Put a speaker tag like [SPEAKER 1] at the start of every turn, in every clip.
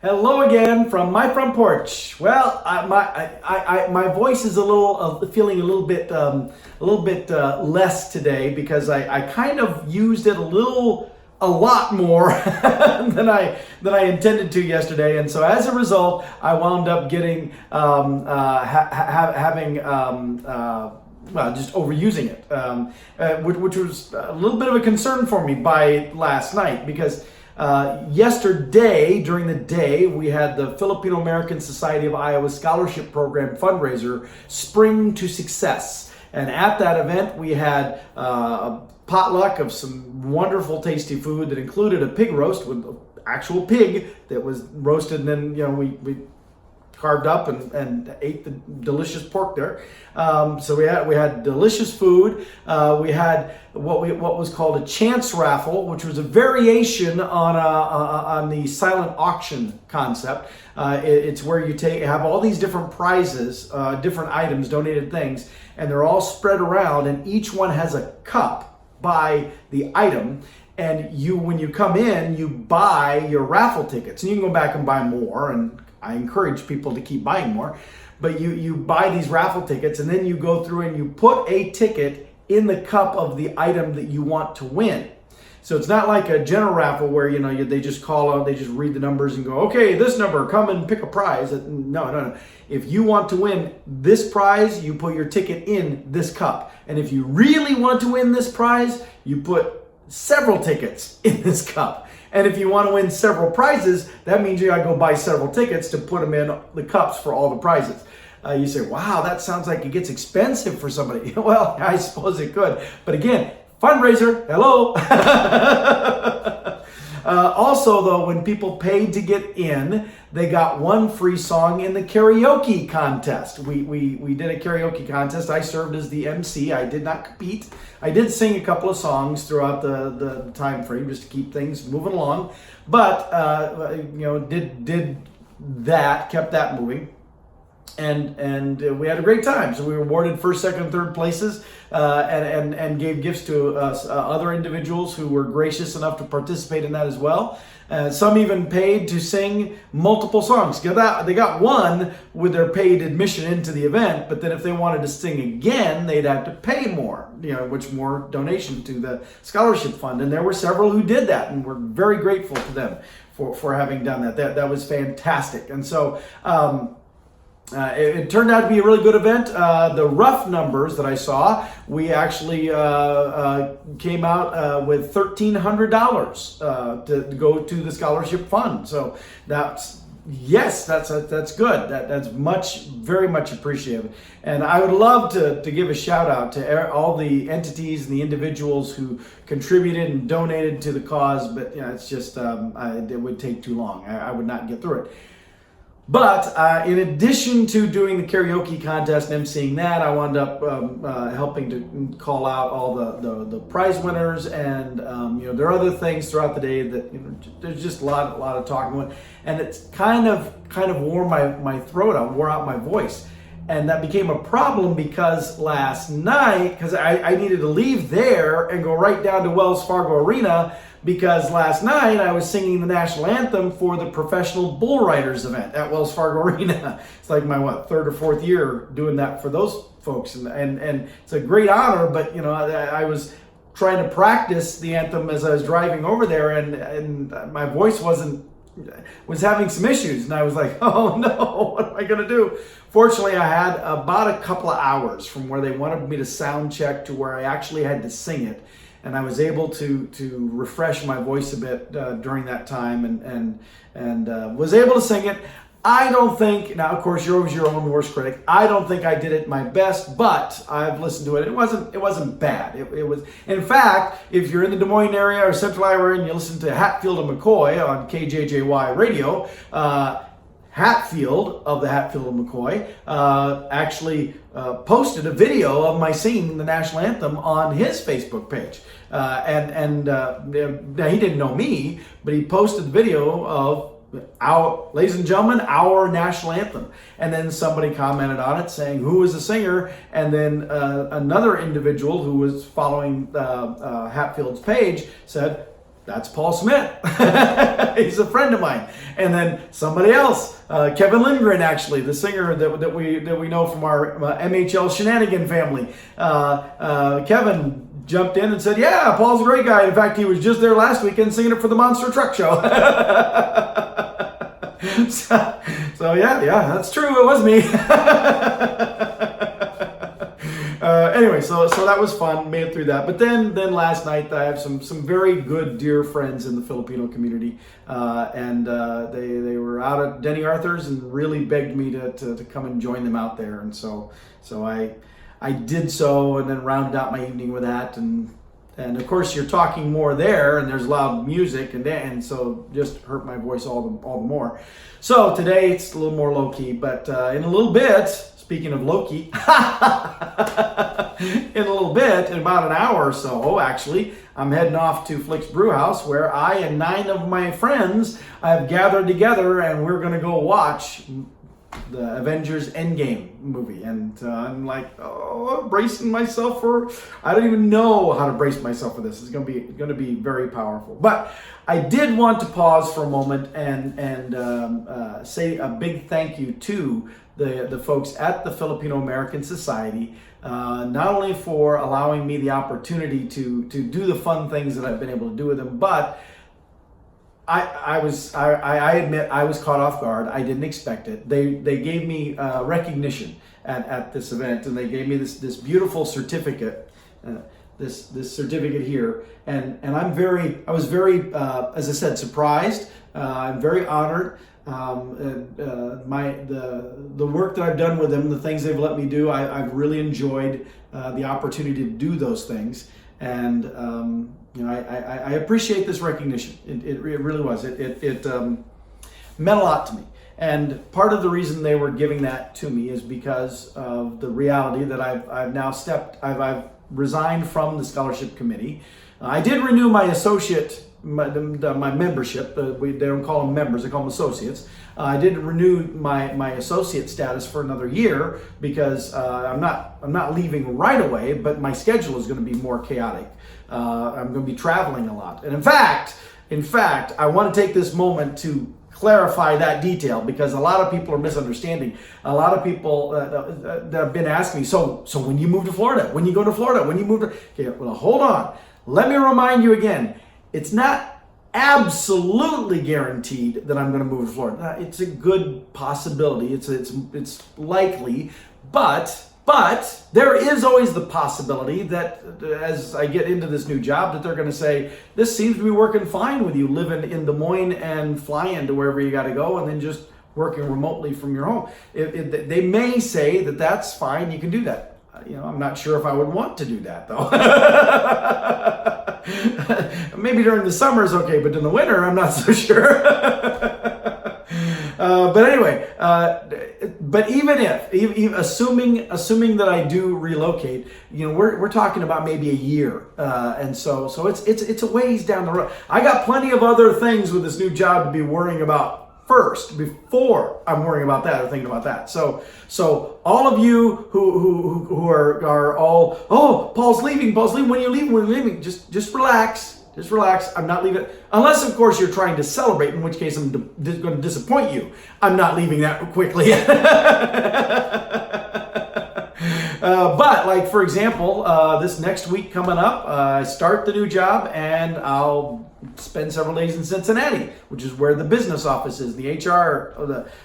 [SPEAKER 1] Hello again from my front porch. Well, my voice is a little feeling a little bit less today because I kind of used it a lot more than I intended to yesterday, and so as a result, I wound up getting having just overusing it, which was a little bit of a concern for me by last night because. Yesterday, during the day, we had the Filipino American Society of Iowa Scholarship Program fundraiser, Spring to Success. And at that event, we had a potluck of some wonderful, tasty food that included a pig roast with an actual pig that was roasted, and then we carved up and ate the delicious pork there. So we had delicious food. We had what was called a chance raffle, which was a variation on the silent auction concept. It's where you have all these different prizes, different items, donated things, and they're all spread around, and each one has a cup by the item. And when you come in, you buy your raffle tickets, and you can go back and buy more, and I encourage people to keep buying more, but you buy these raffle tickets, and then you go through and you put a ticket in the cup of the item that you want to win. So it's not like a general raffle where they just call out, they just read the numbers and go, okay, this number, come and pick a prize. No. If you want to win this prize, you put your ticket in this cup. And if you really want to win this prize, you put several tickets in this cup. And if you want to win several prizes, that means you got to go buy several tickets to put them in the cups for all the prizes. You say, wow, that sounds like it gets expensive for somebody. Well, I suppose it could. But again, fundraiser, hello. Also, though, when people paid to get in, they got one free song in the karaoke contest. We did a karaoke contest. I served as the MC. I did not compete. I did sing a couple of songs throughout the time frame just to keep things moving along. But kept that moving. And we had a great time. So we were awarded first, second, and third places, and gave gifts to other individuals who were gracious enough to participate in that as well. Some even paid to sing multiple songs. They got one with their paid admission into the event, but then if they wanted to sing again, they'd have to pay more, which more donation to the scholarship fund. And there were several who did that, and we're very grateful to them for having done that. That was fantastic. And so it turned out to be a really good event. The rough numbers that I saw, we actually came out with $1,300 to go to the scholarship fund. So that's good. That's very much appreciated. And I would love to give a shout out to all the entities and the individuals who contributed and donated to the cause. But it's just it would take too long. I would not get through it. But in addition to doing the karaoke contest and emceeing that, I wound up helping to call out all the prize winners, and there are other things throughout the day that there's just a lot of talking, and it's kind of wore my throat out, wore out my voice, and that became a problem because last night, because I needed to leave there and go right down to Wells Fargo Arena. Because last night I was singing the national anthem for the professional bull riders event at Wells Fargo Arena. It's like my third or fourth year doing that for those folks, and it's a great honor. But I was trying to practice the anthem as I was driving over there, and my voice was having some issues, and I was like, oh no, what am I going to do? Fortunately, I had about a couple of hours from where they wanted me to sound check to where I actually had to sing it. And I was able to refresh my voice a bit during that time, and was able to sing it. I don't think, now of course you're always your own worst critic. I don't think I did it my best, but I've listened to it. It wasn't bad. It was, in fact, if you're in the Des Moines area or Central Iowa and you listen to Hatfield and McCoy on KJJY radio, Hatfield of the Hatfield and McCoy actually posted a video of my singing the national anthem on his Facebook page. Now he didn't know me, but he posted the video of ladies and gentlemen, our national anthem. And then somebody commented on it saying, who was the singer? And then another individual who was following Hatfield's page said, That's Paul Smith. He's a friend of mine. And then somebody else, Kevin Lindgren, actually, the singer that we know from our MHL Shenanigan family. Kevin jumped in and said, yeah, Paul's a great guy. In fact, he was just there last weekend singing it for the Monster Truck Show. so yeah, that's true. It was me. Anyway, so that was fun. Made it through that. But then last night I have some very good dear friends in the Filipino community, and they were out at Denny Arthur's and really begged me to come and join them out there. And so I did so, and then rounded out my evening with that. And of course you're talking more there, and there's loud music, and so just hurt my voice all the more. So today it's a little more low key, but in a little bit. Speaking of Loki, in a little bit, in about an hour or so, actually, I'm heading off to Flick's Brewhouse, where I and 9 of my friends have gathered together, and we're going to go watch the Avengers Endgame movie. And I'm like, bracing myself for, I don't even know how to brace myself for this. It's going to be very powerful. But I did want to pause for a moment and say a big thank you to the folks at the Filipino American Society, not only for allowing me the opportunity to do the fun things that I've been able to do with them, but I admit I was caught off guard. I didn't expect it. They gave me recognition at this event, and they gave me this beautiful certificate, this certificate here, and I was very as I said, surprised. I'm very honored. The work that I've done with them, the things they've let me do, I've really enjoyed the opportunity to do those things, and I appreciate this recognition. It really was. It meant a lot to me, and part of the reason they were giving that to me is because of the reality that I've resigned from the scholarship committee. I did renew my associate. My membership, they don't call them members, they call them associates. I did renew my associate status for another year because I'm not leaving right away, but my schedule is going to be more chaotic. I'm going to be traveling a lot, and in fact, I want to take this moment to clarify that detail, because a lot of people are misunderstanding. A lot of people that have been asking me, so when you move to Florida, when you go to Florida, when you move to, okay, well, hold on. Let me remind you again. It's not absolutely guaranteed that I'm going to move to Florida. It's a good possibility. It's likely, but there is always the possibility that as I get into this new job, that they're going to say, this seems to be working fine with you living in Des Moines and flying to wherever you got to go, and then just working remotely from your home. They may say that that's fine. You can do that. I'm not sure if I would want to do that though. Maybe during the summer is okay, but in the winter, I'm not so sure. But anyway, but even if assuming that I do relocate, we're talking about maybe a year, and so it's a ways down the road. I got plenty of other things with this new job to be worrying about first before I'm worrying about that or thinking about that. So all of you who are all, Paul's leaving, when are you leaving, just relax. I'm not leaving, unless of course you're trying to celebrate, in which case I'm going to disappoint you. I'm not leaving that quickly. But like, for example, this next week coming up, I start the new job, and I'll spend several days in Cincinnati, which is where the business office is, the HR,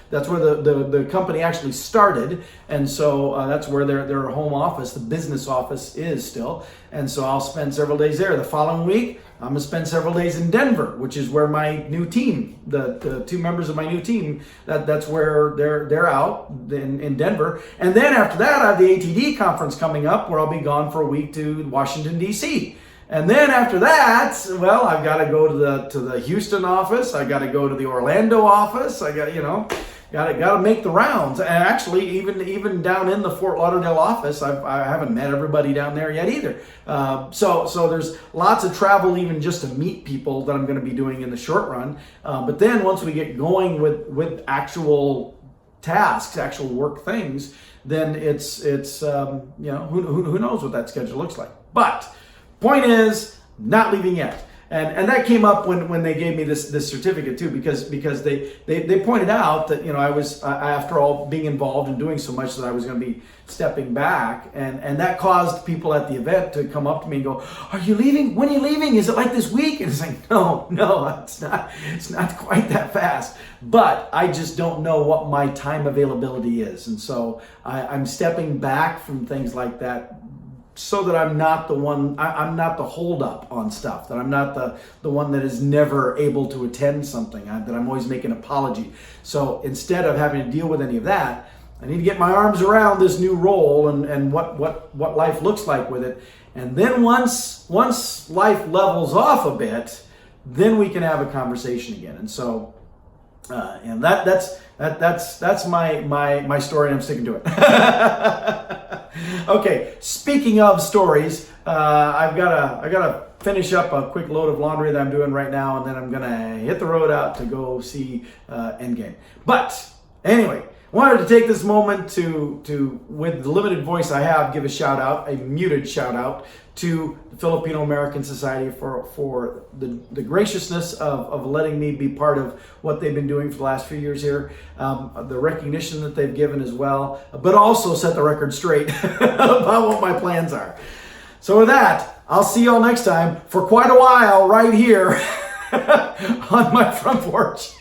[SPEAKER 1] that's where the company actually started. And so that's where their home office, the business office, is still. And so I'll spend several days there. The following week, I'm going to spend several days in Denver, which is where my new team, the 2 members of my new team, that's where they're out in Denver. And then after that, I have the ATD conference coming up, where I'll be gone for a week to Washington, D.C. And then after that, well, I've got to go to the Houston office. I got to go to the Orlando office. I got to make the rounds. And actually, even down in the Fort Lauderdale office, I haven't met everybody down there yet either. So there's lots of travel, even just to meet people, that I'm going to be doing in the short run. But then once we get going with actual tasks, actual work things, then it's who knows what that schedule looks like. But point is, not leaving yet. And that came up when they gave me this certificate too, because they pointed out that, you know, I after all being involved and doing so much, that I was going to be stepping back, and that caused people at the event to come up to me and go, "Are you leaving? When are you leaving? Is it like this week?" And it's like, no, it's not quite that fast. But I just don't know what my time availability is, and so I'm stepping back from things like that, so that I'm not the one, I'm not the holdup on stuff, that I'm not the one that is never able to attend something, that I'm always making an apology. So instead of having to deal with any of that, I need to get my arms around this new role and what life looks like with it. And then once life levels off a bit, then we can have a conversation again. And so, and that's my story, and I'm sticking to it. Okay, speaking of stories, I gotta finish up a quick load of laundry that I'm doing right now, and then I'm gonna hit the road out to go see Endgame. But anyway, wanted to take this moment to with the limited voice I have, give a shout out, a muted shout out to the Filipino American Society for the graciousness of letting me be part of what they've been doing for the last few years here, the recognition that they've given as well, but also set the record straight about what my plans are. So with that, I'll see y'all next time for quite a while right here on my front porch.